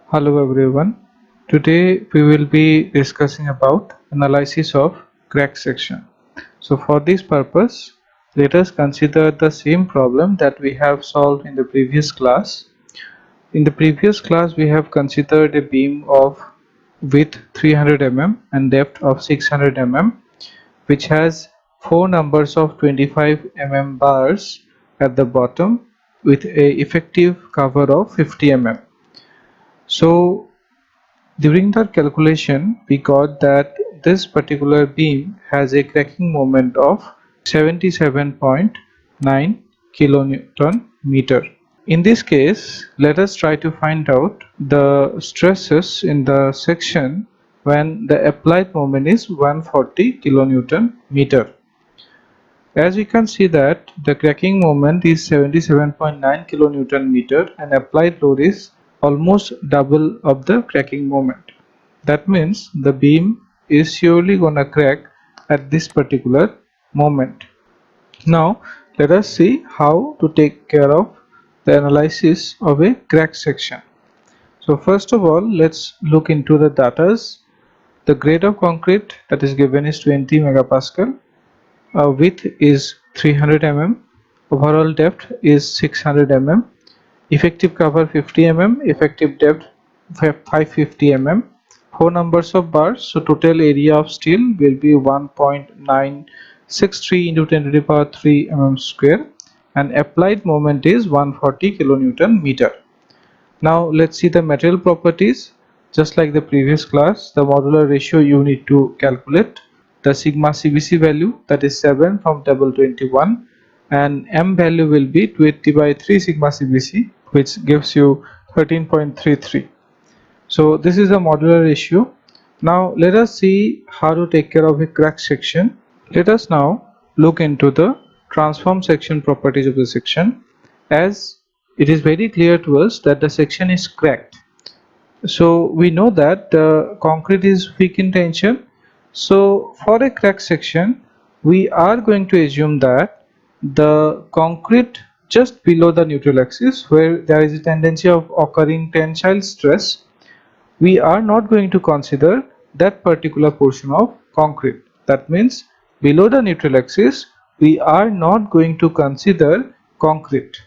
Hello everyone. Today we will be discussing about analysis of crack section. So for this purpose, let us consider the same problem that we have solved in the previous class. In the previous class we have considered a beam of width 300 mm and depth of 600 mm, which has four numbers of 25 mm bars at the bottom with a effective cover of 50 mm. So during the calculation, we got that this particular beam has a cracking moment of 77.9 kilonewton meter. In this case, let us try to find out the stresses in the section when the applied moment is 140 kilonewton meter. As we can see that the cracking moment is 77.9 kilonewton meter and applied load is almost double of the cracking moment. That means the beam is surely gonna crack at this particular moment. Now let us see how to take care of the analysis of a crack section. So first of all, let's look into the datas. The grade of concrete that is given is 20 megapascal. Width is 300 mm, overall depth is 600 mm, effective cover 50 mm, effective depth 550 mm, four numbers of bars, so total area of steel will be 1.963 into 10 to the power 3 mm square, and applied moment is 140 kilonewton meter. Now let's see the material properties. Just like the previous class, the modular ratio you need to calculate. The sigma CBC value, that is 7 from table 21, and M value will be 280 by 3 sigma CBC, which gives you 13.33. So this is the modular ratio. Now let us see how to take care of a crack section. Let us now look into the transform section properties of the section. As it is very clear to us that the section is cracked, so we know that the concrete is weak in tension. So for a crack section, we are going to assume that the concrete just below the neutral axis, where there is a tendency of occurring tensile stress, we are not going to consider that particular portion of concrete. That means below the neutral axis, we are not going to consider concrete,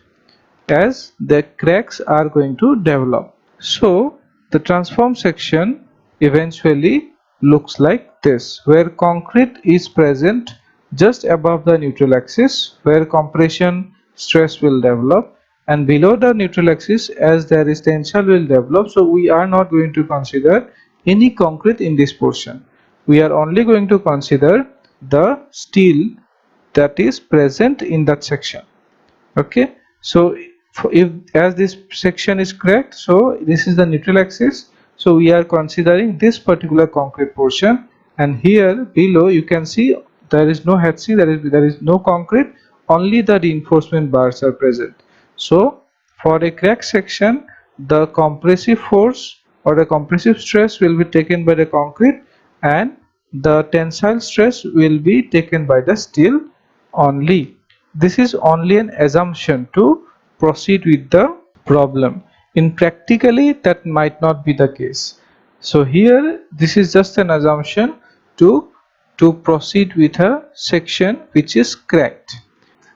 as the cracks are going to develop. So the transform section eventually looks like this, where concrete is present just above the neutral axis, where compression stress will develop, and below the neutral axis, as there is tensile will develop. So we are not going to consider any concrete in this portion. We are only going to consider the steel that is present in that section. Okay, so if as this section is cracked, so this is the neutral axis, so we are considering this particular concrete portion, and here below you can see there is no HC, there is no concrete, only the reinforcement bars are present. So for a crack section, the compressive force or the compressive stress will be taken by the concrete, and the tensile stress will be taken by the steel only. This is only an assumption to proceed with the problem. In practically, that might not be the case. So here this is just an assumption to proceed with a section which is cracked.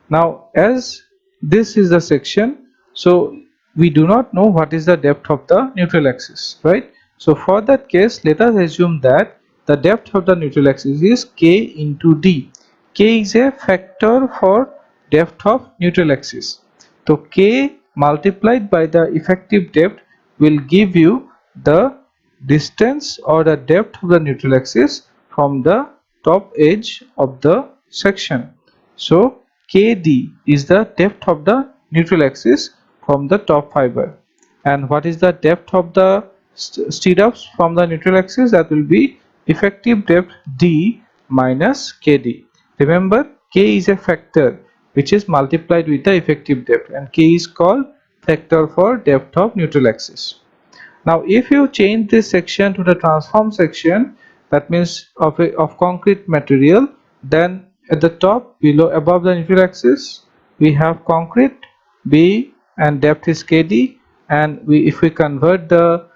Now as this is the section, so we do not know what is the depth of the neutral axis, right? So for that case, let us assume that the depth of the neutral axis is k into d. K is a factor for depth of neutral axis. So k multiplied by the effective depth will give you the distance or the depth of the neutral axis from the top edge of the section. So KD is the depth of the neutral axis from the top fiber. And what is the depth of the stirrups from the neutral axis? That will be effective depth D minus KD. Remember, K is a factor which is multiplied with the effective depth, and K is called factor for depth of neutral axis. Now if you change this section to the transform section, that means of concrete material, then at the top below above the neutral axis we have concrete B and depth is KD, and if we convert the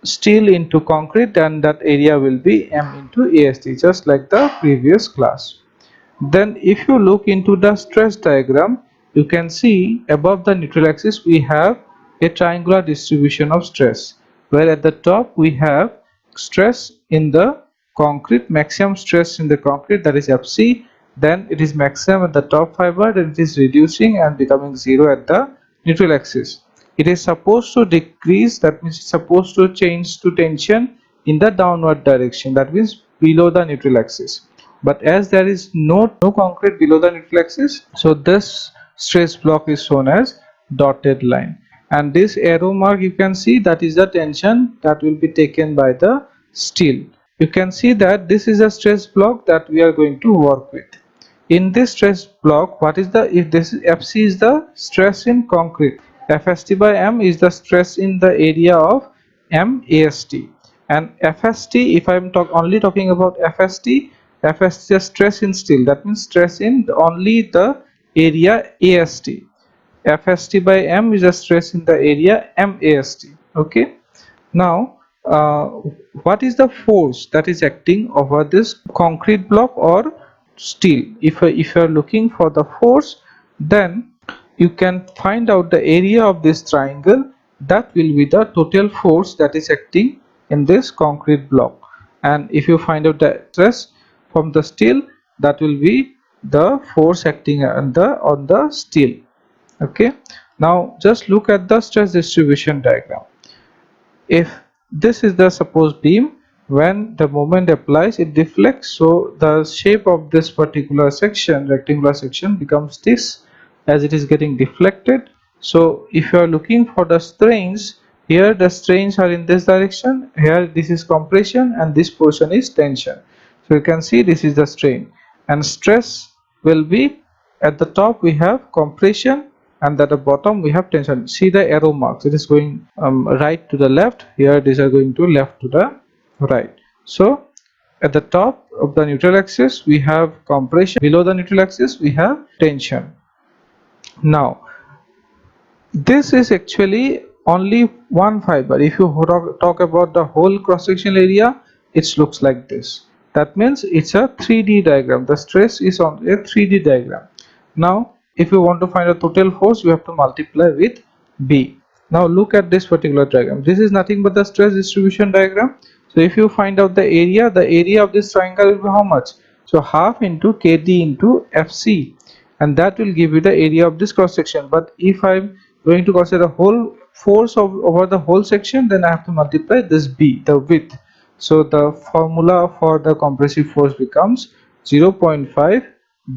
steel into concrete, then that area will be M into AST, just like the previous class. Then if you look into the stress diagram, you can see above the neutral axis we have a triangular distribution of stress, where at the top we have stress in the concrete, maximum stress in the concrete, that is Fc. Then it is maximum at the top fiber, then it is reducing and becoming zero at the neutral axis. It is supposed to decrease, that means it's supposed to change to tension in the downward direction, that means below the neutral axis. But as there is no concrete below the neutral axis, so this stress block is shown as dotted line, and this arrow mark you can see, that is the tension that will be taken by the steel. You can see that this is a stress block that we are going to work with. In this stress block, what is the, if this is Fc is the stress in concrete, Fst by M is the stress in the area of MAST, and Fst, if I am only talking about Fst, Fst is stress in steel, that means stress in only the area AST. Fst by M is a stress in the area MAST. Okay. Now, what is the force that is acting over this concrete block or steel? If you are looking for the force, then you can find out the area of this triangle. That will be the total force that is acting in this concrete block. And if you find out the stress from the steel, that will be the force acting on the steel. Okay. Now just look at the stress distribution diagram. If this is the supposed beam, when the moment applies it deflects, so the shape of this particular section, rectangular section, becomes this as it is getting deflected. So if you are looking for the strains, here the strains are in this direction, here this is compression and this portion is tension. So you can see this is the strain, and stress will be at the top we have compression, and at the bottom we have tension. See the arrow marks, it is going right to the left, here these are going to left to the right. So at the top of the neutral axis we have compression, below the neutral axis we have tension. Now this is actually only one fiber. If you talk about the whole cross sectional area, it looks like this. That means it's a 3D diagram. The stress is on a 3D diagram. Now if you want to find a total force, you have to multiply with B. Now look at this particular diagram. This is nothing but the stress distribution diagram. So if you find out the area of this triangle will be how much? So half into KD into FC, and that will give you the area of this cross section. But if I'm going to consider the whole force over the whole section, then I have to multiply this B, the width. So the formula for the compressive force becomes 0.5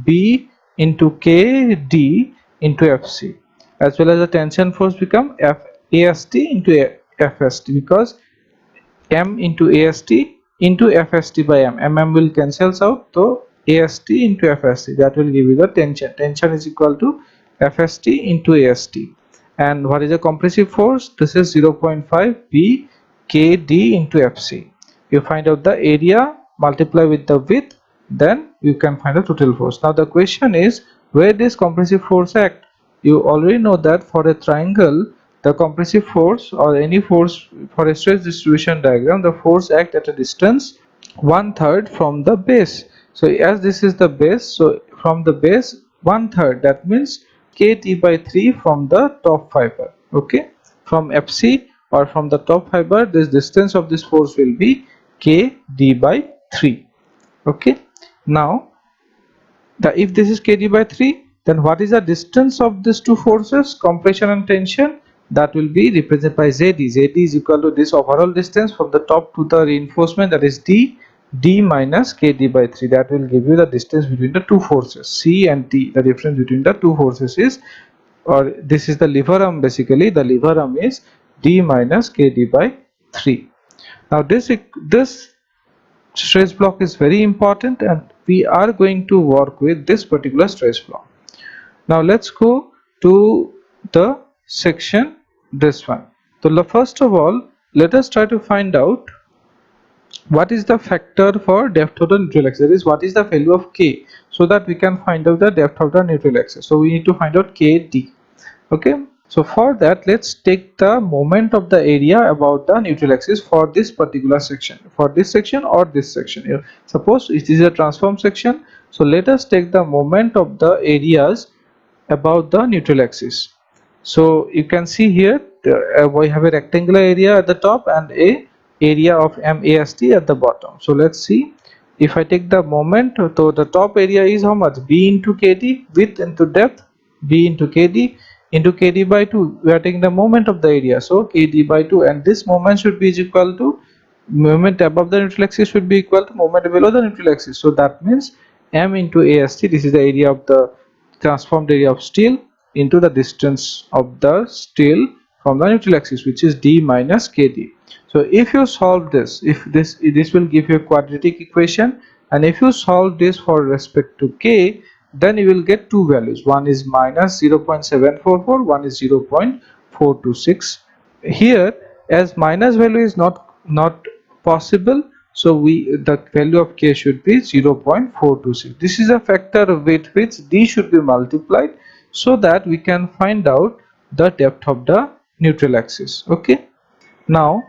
B into KD into FC, as well as the tension force become FAST into FST, because M into AST into FST by M will cancels out, so AST into FST, that will give you the tension. Tension is equal to FST into AST. And what is the compressive force? This is 0.5 B KD into FC. You find out the area, multiply with the width, then you can find the total force. Now the question is, where this compressive force act? You already know that for a triangle, the compressive force or any force for a stress distribution diagram, the force act at a distance 1/3 from the base. So as this is the base, so from the base 1/3, that means KT by 3 from the top fiber. Okay, from FC or from the top fiber, this distance of this force will be KD by 3. Okay, now if this is KD by 3, then what is the distance of these two forces, compression and tension? That will be represented by ZD. ZD is equal to this overall distance from the top to the reinforcement, that is D minus KD by 3. That will give you the distance between the two forces, C and T. The difference between the two forces is, or this is the lever arm, basically the lever arm is D minus KD by 3. Now this stress block is very important, and we are going to work with this particular stress block. Now let's go to the section, this one. So first of all, let us try to find out what is the factor for depth of the neutral axis, that is what is the value of K, so that we can find out the depth of the neutral axis. So we need to find out KD. Okay, So for that, let's take the moment of the area about the neutral axis for this particular section, for this section or this section. Suppose it is a transform section, so let us take the moment of the areas about the neutral axis. So you can see here we have a rectangular area at the top and a area of MAST at the bottom. So let's see, if I take the moment, so the top area is how much? B into KD, width into depth, B into KD into KD by 2. We are taking the moment of the area, so KD by 2, and this moment should be equal to moment above the neutral axis should be equal to moment below the neutral axis. So that means M into AST, this is the area of the transformed area of steel, into the distance of the steel from the neutral axis, which is D minus KD. So if you solve this, if this will give you a quadratic equation, and if you solve this for respect to K, then you will get two values. One is minus 0.744, one is 0.426. Here, as minus value is not possible, so the value of K should be 0.426. This is a factor with which D should be multiplied so that we can find out the depth of the neutral axis. Okay, now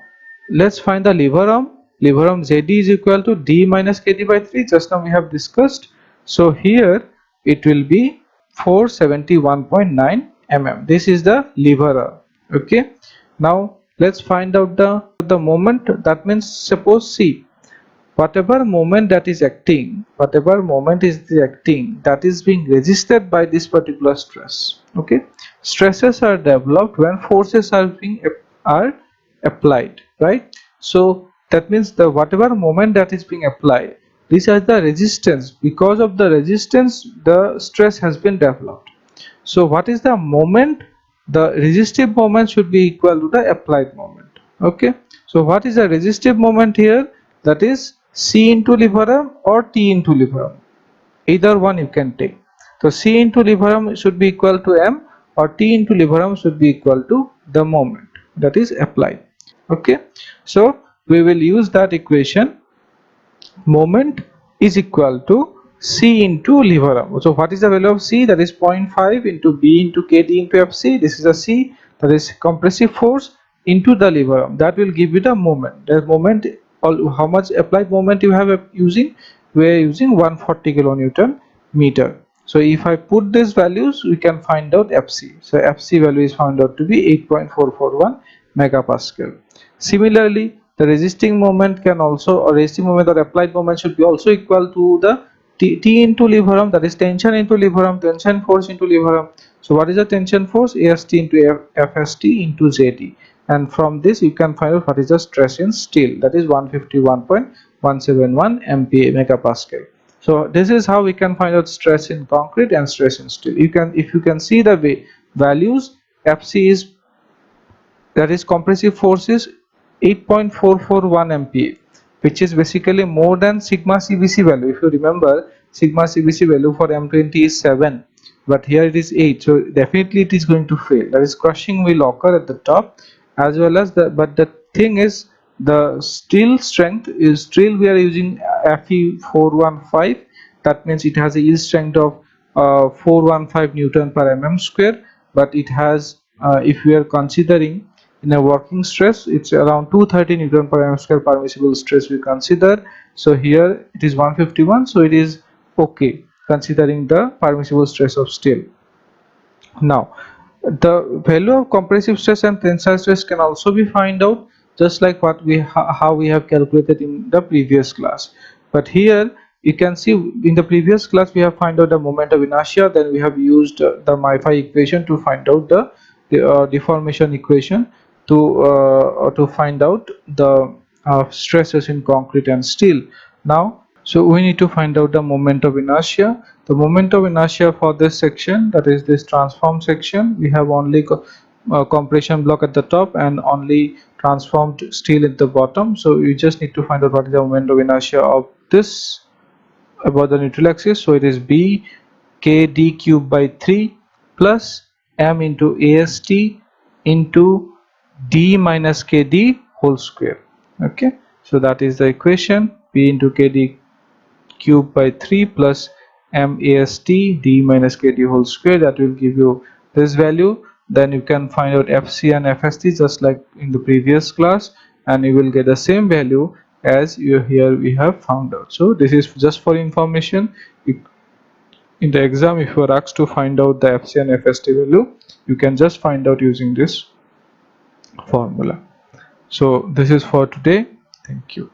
let's find the lever arm. Lever arm ZD is equal to D minus KD by 3. Just now we have discussed. So here it will be 471.9 mm. This is the lever arm. Okay, now let's find out the moment. That means, suppose C, whatever moment that is acting, whatever moment is the acting, that is being resisted by this particular stress. Okay, stresses are developed when forces are applied, right? So that means the whatever moment that is being applied, these are the resistance. Because of the resistance, the stress has been developed. So what is the moment? The resistive moment should be equal to the applied moment. Okay, so what is the resistive moment here? That is C into lever arm or T into lever arm. Either one you can take. So C into lever arm should be equal to M, or T into lever arm should be equal to the moment that is applied. Okay, so we will use that equation. Moment is equal to C into lever arm. So what is the value of C? That is 0.5 into B into KD into FC. This is a C, that is compressive force, into the lever arm. That will give you the moment. The moment, how much applied moment you have using? We are using 140 kilonewton meter. So if I put these values, we can find out FC. So FC value is found out to be 8.441 megapascal. Similarly, the resisting moment can also, or resisting moment or applied moment should be also equal to the T into lever arm, that is tension into lever arm, tension force into lever arm. So what is the tension force? AST into FST into ZD, and from this you can find out what is the stress in steel, that is 151.171 MPa megapascal. So this is how we can find out stress in concrete and stress in steel. If you can see the values, FC is, that is compressive force, is 8.441 MPa, which is basically more than sigma CBC value. If you remember, sigma CBC value for M20 is 7, but here it is 8, so definitely it is going to fail. That is, crushing will occur at the top, as well as but the thing is, the steel strength is, still we are using Fe415. That means it has a yield strength of 415 Newton per mm square, but it has, if we are considering in a working stress, it's around 230 Newton per mm square permissible stress we consider. So here it is 151, so it is okay considering the permissible stress of steel. Now the value of compressive stress and tensile stress can also be find out, just like what how we have calculated in the previous class. But here you can see, in the previous class we have find out the moment of inertia, then we have used the MyPhi equation to find out the deformation equation to find out the stresses in concrete and steel. Now, so we need to find out the moment of inertia. The moment of inertia for this section, that is this transform section, we have only compression block at the top and only transformed steel at the bottom. So you just need to find out what is the moment of inertia of this about the neutral axis. So it is B KD cube by 3 plus M into AST into D minus KD whole square. Okay, so that is the equation, B into KD cube by 3 plus MAST D minus KD whole square. That will give you this value. then you can find out FC and FST just like in the previous class, and you will get the same value as you here we have found out. So this is just for information. In the exam, if you are asked to find out the FC and FST value, you can just find out using this formula. So this is for today. Thank you.